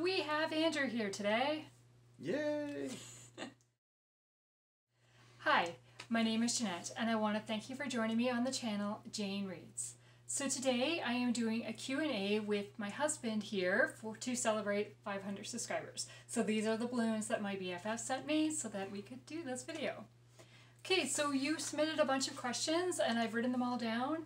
we have Andrew here today. Yay! Hi, my name is Jeanette, and I want to thank you for joining me on the channel Jane Reads. So today I am doing a Q&A with my husband here to celebrate 500 subscribers. So these are the balloons that my BFF sent me so that we could do this video. Okay, so you submitted a bunch of questions and I've written them all down,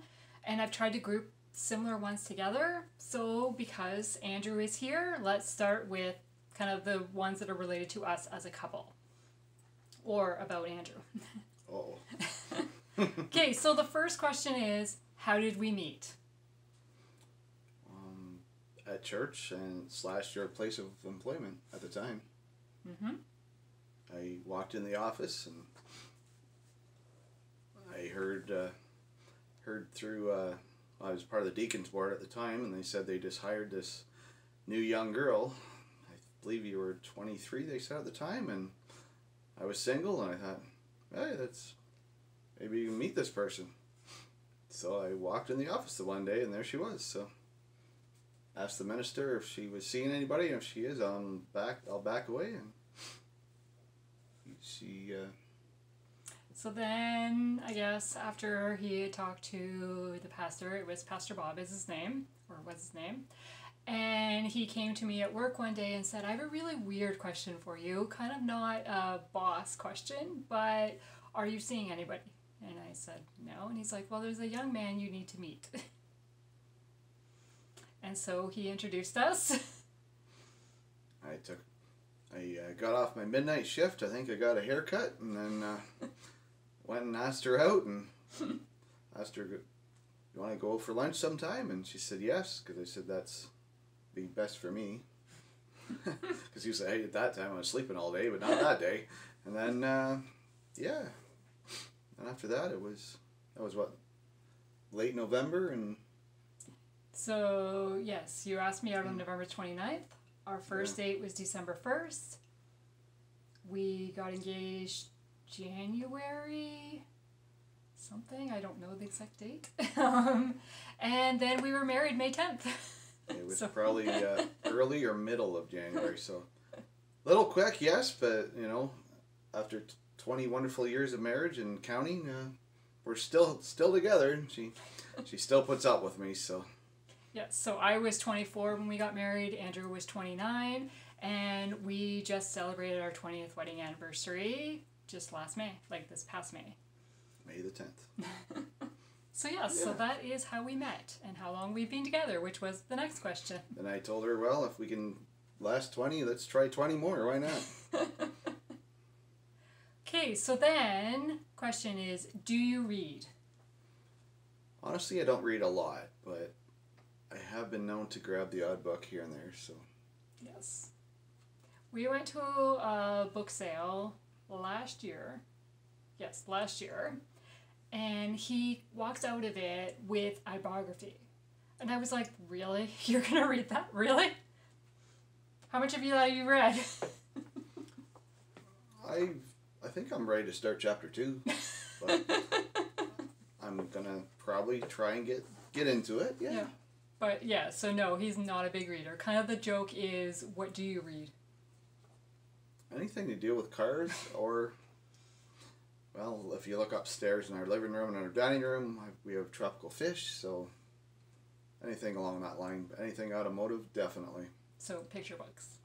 and I've tried to group similar ones together. So because Andrew is here, let's start with kind of the ones that are related to us as a couple. Or about Andrew. Oh. Okay, so the first question is, how did we meet? At church and / your place of employment at the time. Mm-hmm. I walked in the office and I heard through, I was part of the deacons board at the time, and they said they just hired this new young girl. I believe you were 23, they said at the time, and I was single, and I thought, hey, maybe you can meet this person. So I walked in the office the one day, and there she was. So asked the minister if she was seeing anybody, and if she is, I'll back away. And she. So then, I guess after he had talked to the pastor, it was Pastor Bob is his name, or was his name, and he came to me at work one day and said, I have a really weird question for you, kind of not a boss question, but are you seeing anybody? And I said, no. And he's like, well, there's a young man you need to meet. And so he introduced us. I got off my midnight shift. I think I got a haircut, and then went and asked her out, and asked her, you want to go for lunch sometime? And she said yes, because I said that's be best for me. Because you said, hey, at that time I was sleeping all day, but not that day. And then, yeah. And after that, that was what, late November, and... So, yes, you asked me out on November 29th. Our first date was December 1st. We got engaged January something. I don't know the exact date. And then we were married May 10th. It was probably early or middle of January, so a little quick, yes, but, you know, after 20 wonderful years of marriage and counting, we're still together, and she still puts up with me, so... Yes, so I was 24 when we got married, Andrew was 29, and we just celebrated our 20th wedding anniversary just last May, like this past May. May the 10th. So yes, yeah. So that is how we met, and how long we've been together, which was the next question. And I told her, well, if we can last 20, let's try 20 more, why not? Okay, so then, question is, do you read? Honestly, I don't read a lot, but I have been known to grab the odd book here and there, so... Yes. We went to a book sale last year. Yes, last year. And he walked out of it with a biography. And I was like, really? You're going to read that? Really? How much have you read? I think I'm ready to start chapter 2. But I'm going to probably try and get into it, yeah. But yeah, so no, he's not a big reader. Kind of the joke is, what do you read? Anything to do with cars, or, well, if you look upstairs in our living room and our dining room, we have tropical fish, so anything along that line. Anything automotive, definitely. So picture books.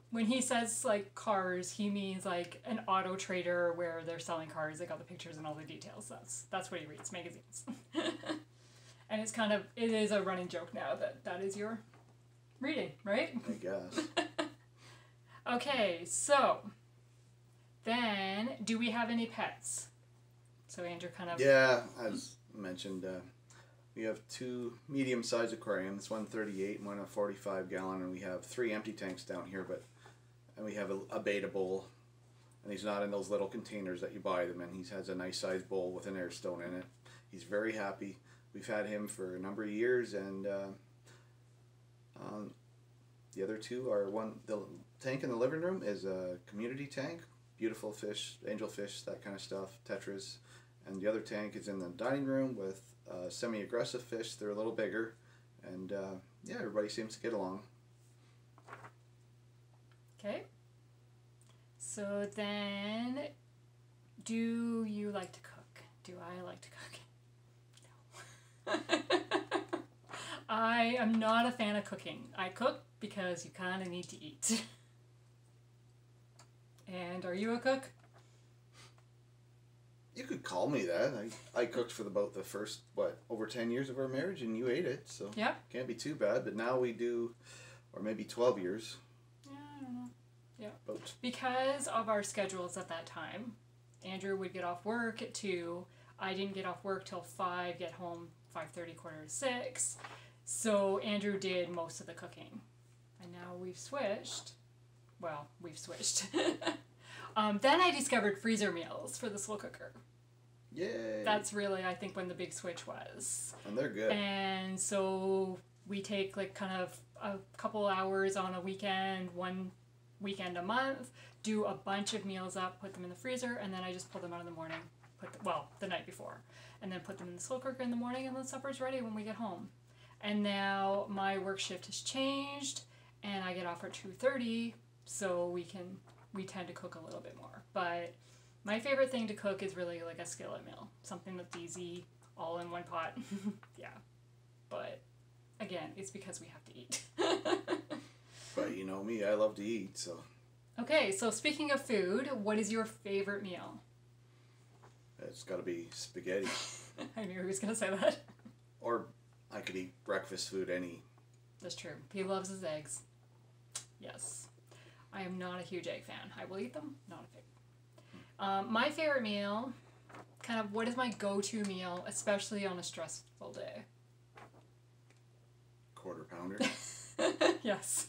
When he says like cars, he means like an auto trader where they're selling cars. They got the pictures and all the details. That's what he reads, magazines. And it is a running joke now that is your reading, right? I guess. Okay, so then do we have any pets? So Andrew kind of... Yeah, as mentioned, we have 2 medium-sized aquariums, one 38 and one a 45-gallon, and we have 3 empty tanks down here, and we have a beta bowl, and he's not in those little containers that you buy them in. He has a nice-sized bowl with an air stone in it. He's very happy. We've had him for a number of years, and the other 2 are the tank in the living room is a community tank, beautiful fish, angelfish, that kind of stuff, tetras, and the other tank is in the dining room with semi-aggressive fish. They're a little bigger, and yeah, everybody seems to get along. So then, do you like to cook? Do I like to cook? No. I am not a fan of cooking. I cook because you kind of need to eat. And are you a cook? You could call me that. I cooked for about the first, over 10 years of our marriage, and you ate it, so Yeah. can't be too bad. But now we do, or maybe 12 years. Yeah, I don't know. Yeah. About. Because of our schedules at that time, Andrew would get off work at 2. I didn't get off work till 5, get home 5:30, quarter to 6. So Andrew did most of the cooking. And now we've switched. Well, we've switched. Then I discovered freezer meals for the slow cooker. Yay! That's really, I think, when the big switch was. And they're good. And so we take like kind of a couple hours on a weekend, one weekend a month, do a bunch of meals up, put them in the freezer, and then I just pull them out in the morning, the night before, and then put them in the slow cooker in the morning, and then supper's ready when we get home. And now my work shift has changed, and I get off at 2:30, so we tend to cook a little bit more. But my favorite thing to cook is really like a skillet meal, something that's easy, all in one pot. Yeah. But again, it's because we have to eat. But you know me, I love to eat, so. Okay, so speaking of food, what is your favorite meal? It's got to be spaghetti. I knew he was going to say that. Or I could eat breakfast food That's true. He loves his eggs. Yes. I am not a huge egg fan. I will eat them, not a fan. My favorite meal, kind of what is my go-to meal, especially on a stressful day? quarter pounder. Yes.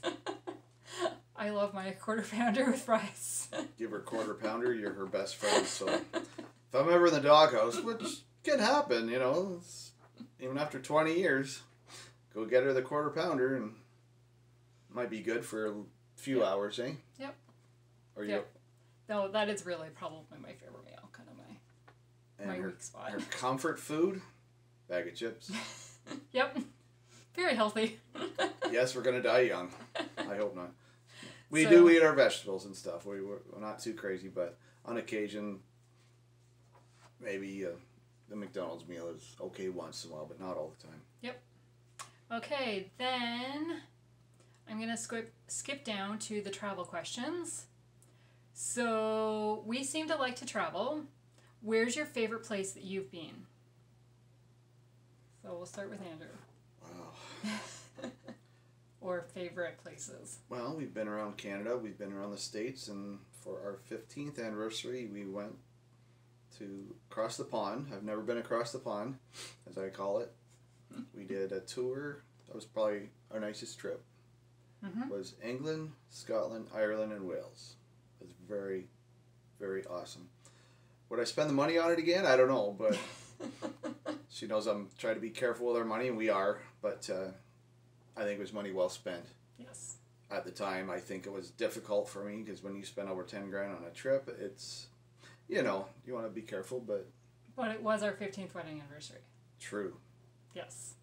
I love my quarter pounder with fries. Give her quarter pounder, you're her best friend. So if I'm ever in the doghouse, which can happen, even after 20 years, go get her the quarter pounder, and might be good for a few hours, eh? Yep. Or yep. No, that is really probably my favorite meal, kind of my weak spot. Her comfort food, bag of chips. Yep. Very healthy. Yes, we're gonna die young. I hope not. We do eat our vegetables and stuff. We're not too crazy, but on occasion, maybe the McDonald's meal is okay once in a while, but not all the time. Yep. Okay, then I'm going to skip down to the travel questions. So, we seem to like to travel. Where's your favorite place that you've been? So, we'll start with Andrew. Wow. Or favorite places. Well, we've been around Canada, we've been around the States, and for our 15th anniversary, we went to across the pond. I've never been across the pond, as I call it. We did a tour. That was probably our nicest trip. Mm-hmm. Was England, Scotland, Ireland, and Wales. It was very, very awesome. Would I spend the money on it again? I don't know, but she knows I'm trying to be careful with our money, and we are, but I think it was money well spent. Yes. At the time, I think it was difficult for me, because when you spend over 10 grand on a trip, it's, you want to be careful, but... But it was our 15th wedding anniversary. True. Yes.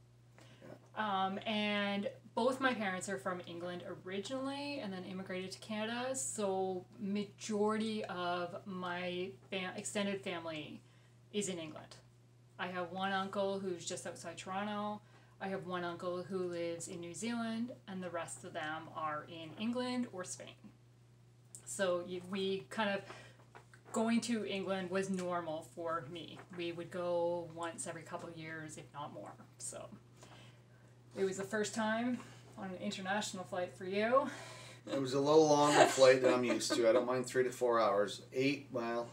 Yeah. And both my parents are from England originally and then immigrated to Canada, so majority of my extended family is in England. I have one uncle who's just outside Toronto. I have one uncle who lives in New Zealand, and the rest of them are in England or Spain. So we kind of... Going to England was normal for me. We would go once every couple of years, if not more. So it was the first time on an international flight for you. It was a little longer flight than I'm used to. I don't mind 3 to 4 hours. 8, well,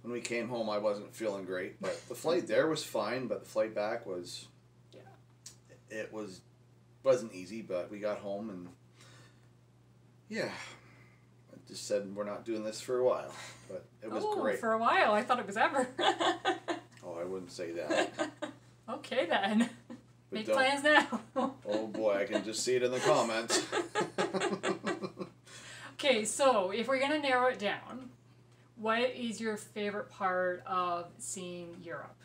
when we came home, I wasn't feeling great. But the flight there was fine, but the flight back was... Yeah. It wasn't easy, but we got home and... Yeah. I just said we're not doing this for a while, but it was great. For a while. I thought it was ever. Oh, I wouldn't say that. Okay, then. But Make plans now. Oh boy, I can just see it in the comments. Okay, so if we're going to narrow it down, what is your favorite part of seeing Europe?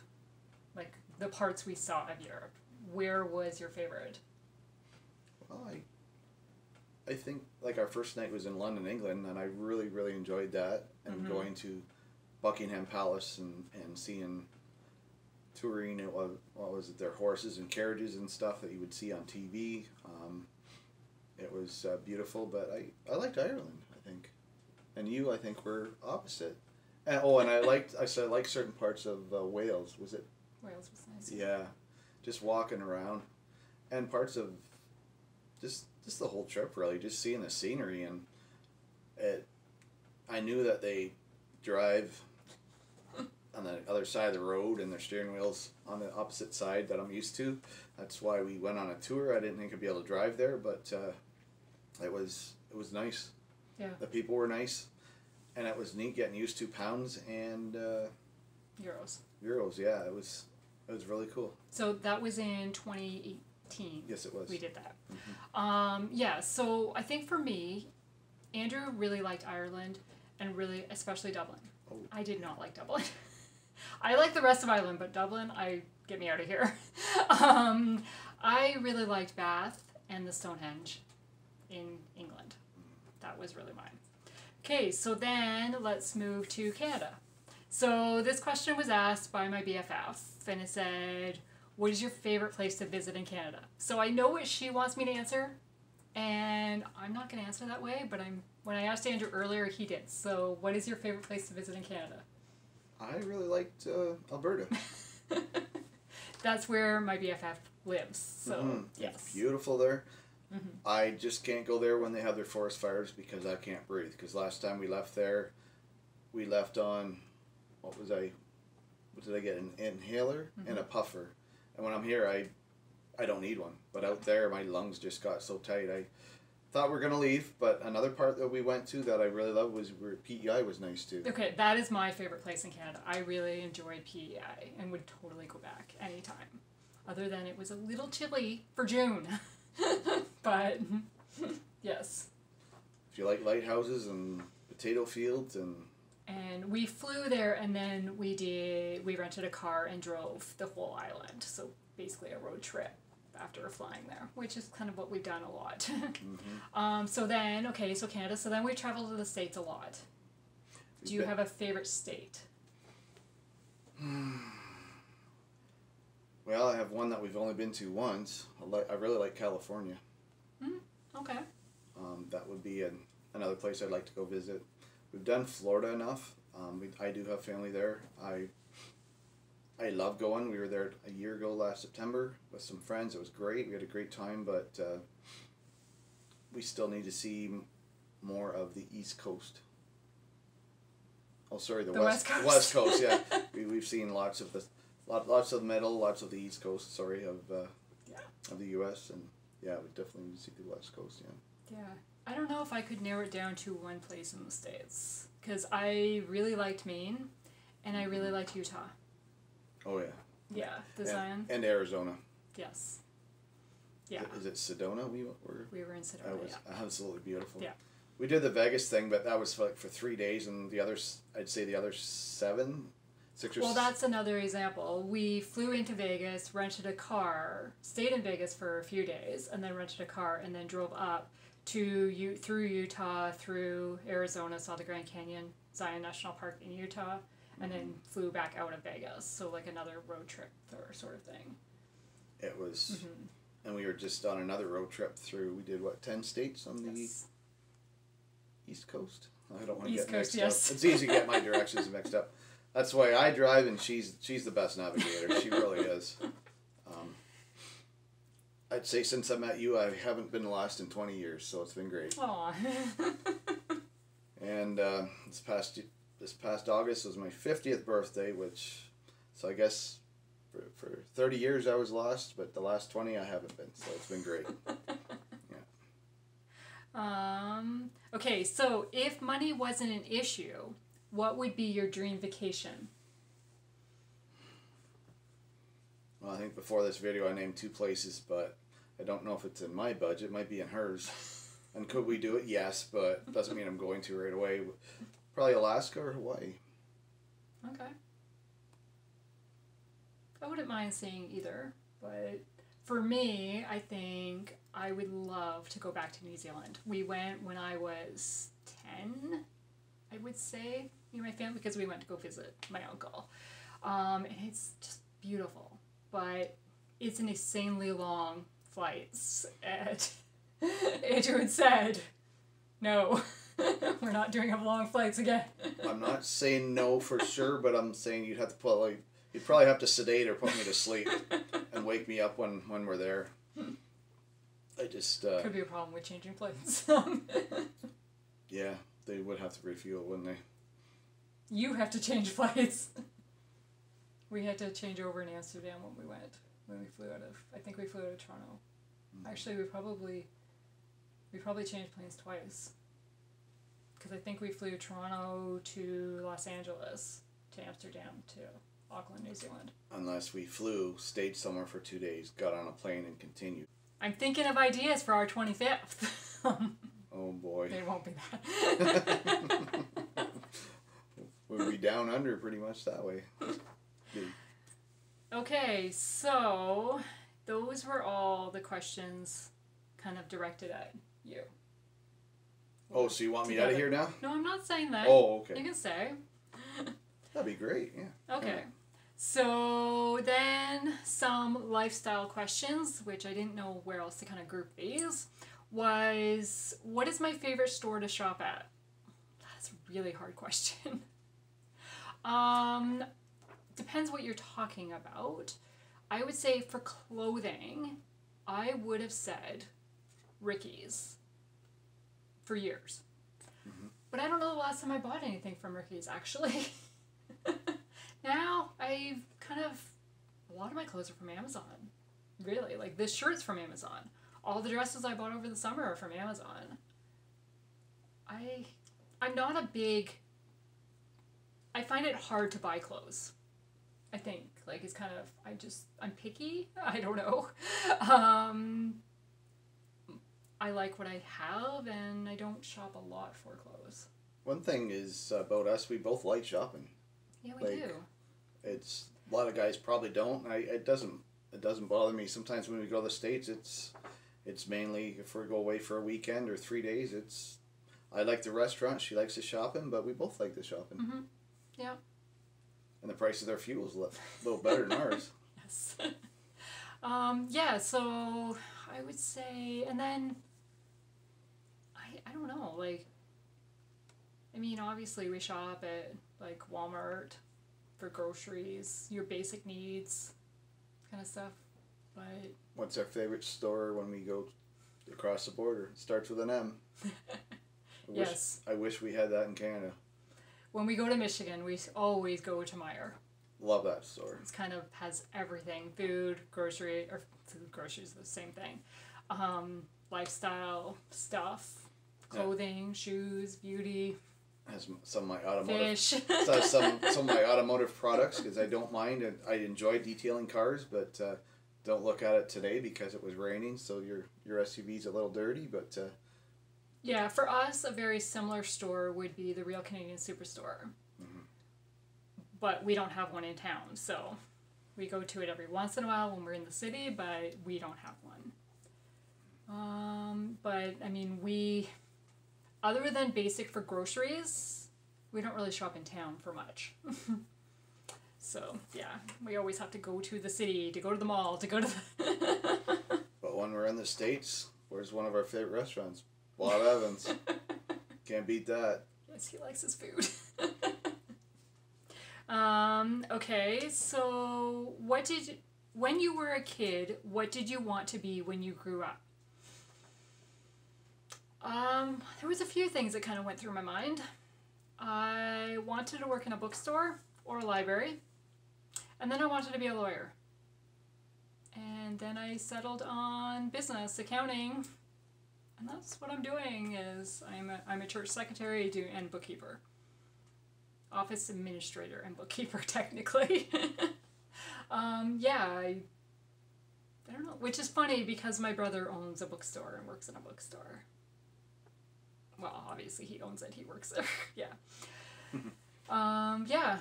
Like, the parts we saw of Europe. Where was your favorite? Well, I think like our first night was in London, England, and I really, really enjoyed that. And going to Buckingham Palace and seeing, touring, what was it, their horses and carriages and stuff that you would see on TV. It was beautiful, but I liked Ireland, I think. And you, I think, were opposite. And, and I said I liked certain parts of Wales. Was it? Wales was nice. Yeah, just walking around, and parts of just the whole trip, really, just seeing the scenery. And I knew that they drive on the other side of the road and their steering wheel's on the opposite side that I'm used to. That's why we went on a tour. I didn't think I'd be able to drive there, but it was nice. Yeah. The people were nice, and it was neat getting used to pounds and Euros. euros. Yeah, it was really cool. So that was in 2018. Yes, it was. We did that. Yeah, so I think for me, Andrew really liked Ireland, and really, especially Dublin. Oh. I did not like Dublin. I like the rest of Ireland, but Dublin, get me out of here. I really liked Bath and the Stonehenge in England. That was really mine. Okay, so then let's move to Canada. So this question was asked by my BFF, and it said, what is your favorite place to visit in Canada? So I know what she wants me to answer, and I'm not going to answer that way, but when I asked Andrew earlier, he did. So what is your favorite place to visit in Canada? I really liked Alberta. That's where my BFF lives. So yes, it's beautiful there. I just can't go there when they have their forest fires because I can't breathe. Because last time we left there, we left on, what did I get? An inhaler and a puffer. And when I'm here, I don't need one. But out there, my lungs just got so tight. I thought we were going to leave, but another part that we went to that I really loved was where PEI was nice too. Okay, that is my favorite place in Canada. I really enjoyed PEI and would totally go back anytime. Other than it was a little chilly for June. But, yes. If you like lighthouses and potato fields and we flew there, and then we rented a car and drove the whole island. So basically a road trip after flying there, which is kind of what we've done a lot. So Canada. So then we traveled to the States a lot. Do you have a favorite state? Well, I have one that we've only been to once. I really like California. Okay. That would be another place I'd like to go visit. We've done Florida enough. I do have family there. I love going. We were there a year ago last September with some friends. It was great. We had a great time, but we still need to see more of the East Coast. Oh, sorry, the West Coast. West Coast, yeah. We've seen lots of the middle, lots of the East Coast. Sorry, of the U.S. and yeah, we definitely need to see the West Coast. Yeah. Yeah, I don't know if I could narrow it down to one place in the States because I really liked Maine, and I really liked Utah. Oh yeah. Yeah, the Zion. And Arizona. Yes. Yeah. Is it Sedona? We were in Sedona. That was yeah. absolutely beautiful. Yeah. We did the Vegas thing, but that was for 3 days, and the others, I'd say the other 6 or. Well, that's another example. We flew into Vegas, rented a car, stayed in Vegas for a few days, and then rented a car, and then drove up through Utah, through Arizona, saw the Grand Canyon, Zion National Park in Utah, and then flew back out of Vegas. So like another road trip sort of thing. It was, and we were just on another road trip through. We did 10 states on the East Coast. I don't want to get mixed up. It's easy to get my directions mixed up. That's why I drive, and she's the best navigator. She really is. I'd say since I met you, I haven't been lost in 20 years, so it's been great. Aw. And this past August was my 50th birthday, so I guess for 30 years I was lost, but the last 20 I haven't been, so it's been great. Yeah. Okay, so if money wasn't an issue, what would be your dream vacation? Well, I think before this video I named 2 places, but I don't know if it's in my budget. It might be in hers. And could we do it? Yes, but doesn't mean I'm going to right away. Probably Alaska or Hawaii. Okay. I wouldn't mind seeing either, but for me, I think I would love to go back to New Zealand. We went when I was 10, I would say, me and my family, because we went to go visit my uncle. And it's just beautiful, but it's an insanely long flights. And Adrian said, no, we're not doing long flights again. I'm not saying no for sure, but I'm saying you'd have to put, like, you'd probably have to sedate or put me to sleep and wake me up when we're there. I just... Could be a problem with changing flights. Yeah, they would have to refuel, wouldn't they? You have to change flights. We had to change over in Amsterdam when we flew out of, I think we flew out of Toronto. Actually, we probably changed planes twice. Because I think we flew Toronto to Los Angeles, to Amsterdam, to Auckland, New Zealand. Unless we flew, stayed somewhere for 2 days, got on a plane and continued. I'm thinking of ideas for our 25th. Oh boy. They won't be that. We'll be down under pretty much that way. Okay, so those were all the questions kind of directed at you. Oh, so you want me out of here now? No, I'm not saying that. Oh, okay. You can say. That'd be great, yeah. Okay. Yeah. So then some lifestyle questions, which I didn't know where else to kind of group these, was what is my favorite store to shop at? That's a really hard question. Depends what you're talking about. I would say for clothing, I would have said Ricky's for years. Mm-hmm. But I don't know the last time I bought anything from Ricky's, actually. Now, I've kind of... A lot of my clothes are from Amazon. Really. Like, this shirt's from Amazon. All the dresses I bought over the summer are from Amazon. I'm not a big... I find it hard to buy clothes. I think. Like, it's kind of... I'm picky. I don't know. I like what I have, and I don't shop a lot for clothes. One thing is about us, we both like shopping. Yeah, we do. It's a lot of guys probably don't. It doesn't bother me. Sometimes when we go to the States, it's mainly if we go away for a weekend or 3 days. I like the restaurant. She likes the shopping, but we both like the shopping. Mm-hmm. Yeah. And the price of their fuel is a little better than ours. Yes. Yeah. So I would say, and then I don't know. Like, I mean, obviously we shop at like Walmart for groceries, your basic needs, kind of stuff. But what's our favorite store when we go across the border? It starts with an M. Yes. I wish we had that in Canada. When we go to Michigan, we always go to Meijer. Love that store. It kind of has everything: food, groceries are the same thing. Lifestyle stuff, clothing, shoes, beauty. Has some of my automotive Fish. some of my automotive products because I don't mind and I enjoy detailing cars, but don't look at it today because it was raining. So your SUV's a little dirty, but yeah, for us, a very similar store would be the Real Canadian Superstore. Mm-hmm. But we don't have one in town, so we go to it every once in a while when we're in the city, but we don't have one. But I mean, other than basic for groceries, we don't really shop in town for much. So, yeah, we always have to go to the city, to go to the mall, to go to the... But when we're in the States, where's one of our favorite restaurants? Bob Evans. Can't beat that. Yes, he likes his food. Okay, so when you were a kid, what did you want to be when you grew up? There was a few things that kind of went through my mind. I wanted to work in a bookstore or a library, and then I wanted to be a lawyer. And then I settled on business, accounting, and that's what I'm doing. Is I'm a church secretary and bookkeeper, office administrator and bookkeeper technically. Yeah, I don't know, which is funny because my brother owns a bookstore and works in a bookstore. Well, obviously he owns it. He works there. Yeah. Yeah.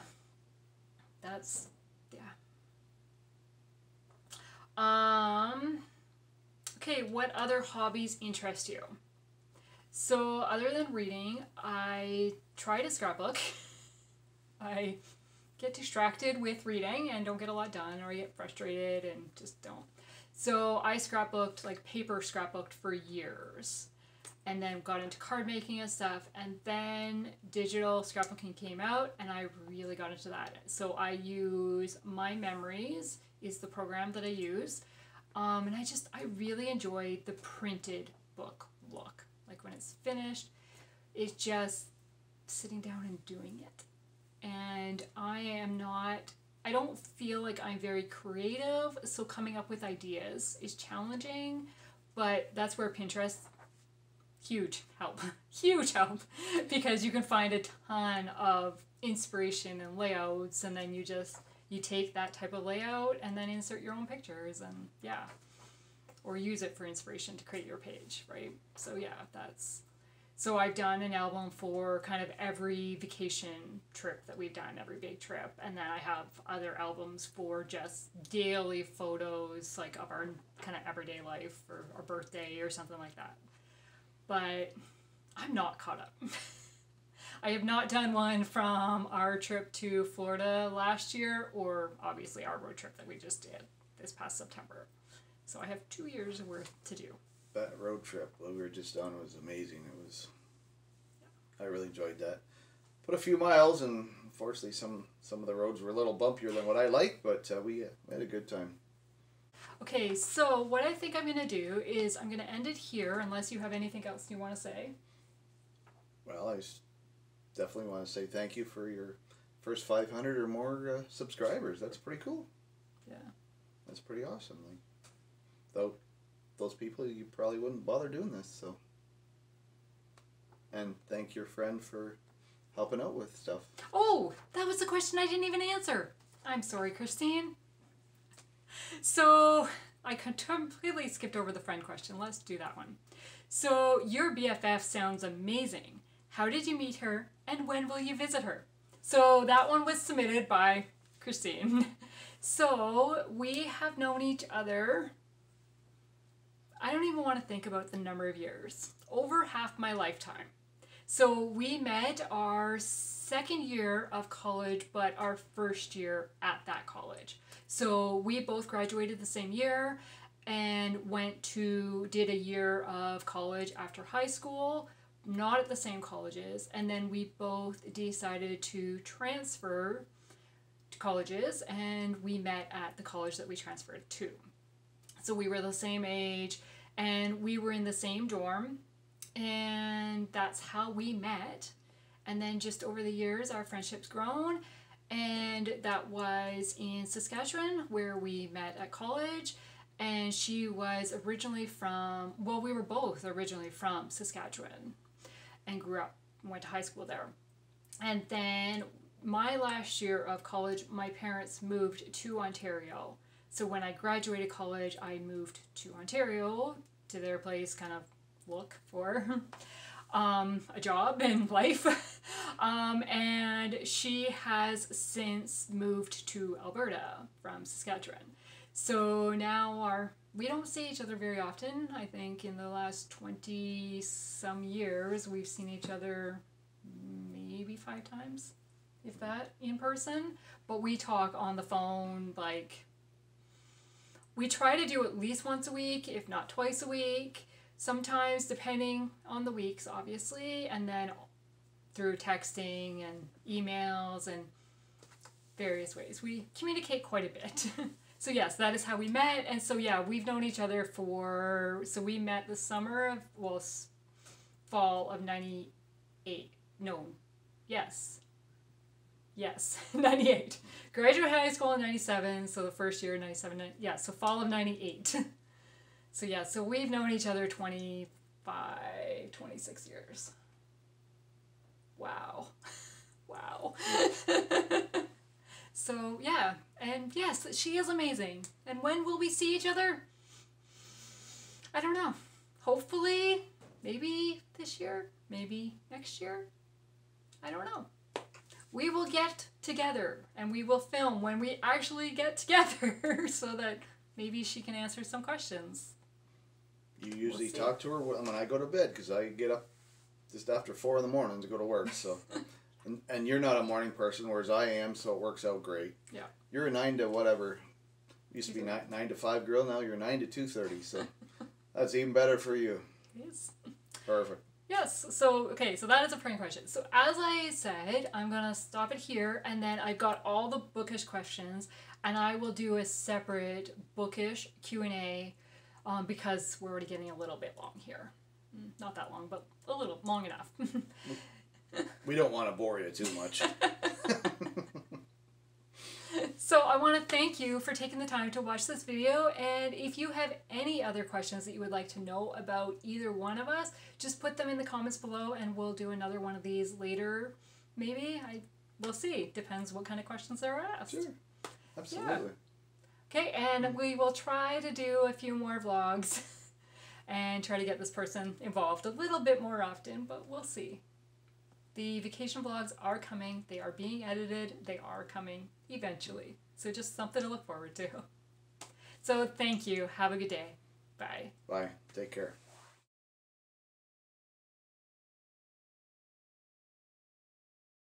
That's, yeah. Okay, what other hobbies interest you? So other than reading, I try to scrapbook. I get distracted with reading and don't get a lot done, or I get frustrated and just don't. So I scrapbooked, like paper scrapbooked for years, and then got into card making and stuff, and then digital scrapbooking came out and I really got into that. So I use My Memories is the program that I use, and I really enjoy the printed book look. Like when it's finished, it's just sitting down and doing it. And I don't feel like I'm very creative, so coming up with ideas is challenging, but that's where Pinterest, huge help, huge help, because you can find a ton of inspiration and layouts, and then you take that type of layout and then insert your own pictures, and yeah, or use it for inspiration to create your page, right? So yeah, so I've done an album for kind of every vacation trip that we've done, every big trip. And then I have other albums for just daily photos, like of our kind of everyday life or our birthday or something like that. But I'm not caught up. I have not done one from our trip to Florida last year, or obviously our road trip that we just did this past September. So I have 2 years worth to do. That road trip we were just on was amazing. I really enjoyed that. Put a few miles, and unfortunately some of the roads were a little bumpier than what I like, but we had a good time. Okay, so what I think I'm going to do is I'm going to end it here, unless you have anything else you want to say. Well, definitely want to say thank you for your first 500 or more subscribers. That's pretty cool. Yeah. That's pretty awesome. Like, though those people, you probably wouldn't bother doing this, so. And thank your friend for helping out with stuff. Oh, that was the question I didn't even answer. I'm sorry, Christine. So I completely skipped over the friend question. Let's do that one. So your BFF sounds amazing. How did you meet her, and when will you visit her? So that one was submitted by Christine. So we have known each other, I don't even want to think about the number of years, over half my lifetime. So we met our second year of college, but our first year at that college. So we both graduated the same year and did a year of college after high school, not at the same colleges. And then we both decided to transfer to colleges, and we met at the college that we transferred to. So we were the same age and we were in the same dorm, and that's how we met. And then just over the years, our friendship's grown, and that was in Saskatchewan where we met at college. And she was originally we were both originally from Saskatchewan and went to high school there. And then my last year of college, my parents moved to Ontario. So when I graduated college, I moved to Ontario, to their place, kind of look for a job and life. And she has since moved to Alberta from Saskatchewan. So now we don't see each other very often. I think in the last 20 some years, we've seen each other maybe 5 times, if that, in person. But we talk on the phone, like, we try to do at least once a week, if not twice a week. Sometimes, depending on the weeks, obviously, and then through texting and emails and various ways. We communicate quite a bit. So yes, that is how we met. And so yeah, we've known each other so we met the fall of 98. No, yes, 98. Graduated high school in 97, so the first year in 97, yeah, so fall of 98. So yeah, so we've known each other 26 years. Wow. Wow. So yeah, and yes, she is amazing. And when will we see each other? I don't know. Hopefully, maybe this year, maybe next year. I don't know. We will get together and we will film when we actually get together so that maybe she can answer some questions. You usually see. talk to her when I go to bed, because I get up just after 4 in the morning to go to work. So, and you're not a morning person, whereas I am, so it works out great. Yeah. You're a 9 to whatever. Used to be 9 to 5 girl. Now you're 9 to 2:30. So that's even better for you. Yes. Perfect. Yes, so, okay, so that is a prank question. So as I said, I'm going to stop it here, and then I've got all the bookish questions, and I will do a separate bookish Q&A because we're already getting a little bit long here. Not that long, but a little, long enough. We don't want to bore you too much. So I want to thank you for taking the time to watch this video, and if you have any other questions that you would like to know about either one of us, just put them in the comments below and we'll do another one of these later. Maybe. We'll see. Depends what kind of questions are asked. Sure. Absolutely. Yeah. Okay, and we will try to do a few more vlogs and try to get this person involved a little bit more often, but we'll see. The vacation vlogs are coming. They are being edited. They are coming eventually. So just something to look forward to. So thank you. Have a good day. Bye. Bye. Take care.